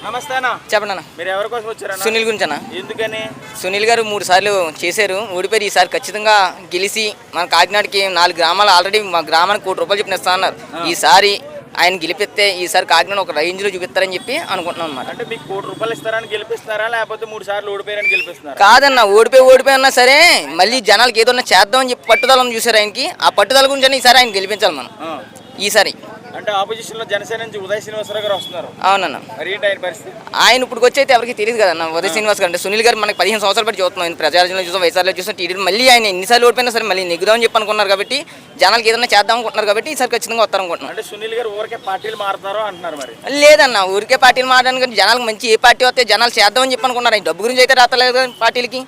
నమస్తే అన్న. చెప్పండి అన్న. మీరు ఎవరి కోసం వచ్చారన్న? సునీల్ గురించి అన్న. ఎందుకని? సునీల్ గారు 3 సార్లు చేశారు, ఓడిపోయి ఈసారి ఖచ్చితంగా గెలిచి మన కాకినాడకి 4 గ్రామాలు ఆల్రెడీ మా గ్రామానికి ₹1,00,00,000 చెప్పిన ఇస్తా అన్నారు. ఈసారి ఆయన గెలిపిస్తే ఈసారి కాకినాడ ఒక రేంజ్లో చూపిస్తారని చెప్పి అనుకుంటున్నాం అన్నమాట. అంటే మీకు ₹1,00,00,000 ఇస్తారని గెలిపిస్తారా, లేకపోతే 3 సార్లు ఓడిపోయారని గెలిపిస్తున్నారా? కాదన్న, ఓడిపోయి అన్నా సరే మళ్ళీ జనాలకి ఏదన్నా చేద్దామని చెప్పి పట్టుదలను చూసారు ఆయనకి. ఆ పట్టుదల గురించి ఈసారి ఆయన గెలిపించాలి మనం ఈసారి. అంటే ఆపోజిషన్ లో జనసేన నుంచి ఉదయ్ శ్రీనివాసరావు గారు వస్తున్నారు. అవునన్న. మరి ఏంటి ఆయన పరిస్థితి? ఆయన ఇప్పుడు వచ్చి అయితే ఎవరికి తెలియదు కదన్న. ఉదయ్ శ్రీనివాస్ గారు అంటే సునీల్ గారు మనకి 15 సంవత్సరాలు బట్టి చూస్తున్నాం. ఆయన ప్రజారాజ్యంలో చూస్తాం, వైఎస్ఆర్లో చూస్తాం, టీడీపీ మళ్ళీ ఆయన ఎన్నిసార్లు ఓడిపోయినా సరే మళ్ళీ నెగ్గుదామని చెప్పి అనుకున్నారు కాబట్టి జనాలకి ఏదైనా చేద్దాం అనుకుంటున్నారు కాబట్టి ఈసారి ఖచ్చితంగా వస్తారనుకుంటున్నాం. అంటే సునీల్ గారు ఊరికే పార్టీలు మారుతారో అంటున్నారు. మరి లేదన్న, ఊరికే పార్టీలు మారడానికి కానీ జనాలకు మంచి ఏ పార్టీ వస్తే జనాలు చేద్దామని చెప్పి అనుకున్నారు. ఆయన డబ్బు గురించి అయితే రాతలేదు పార్టీలకి.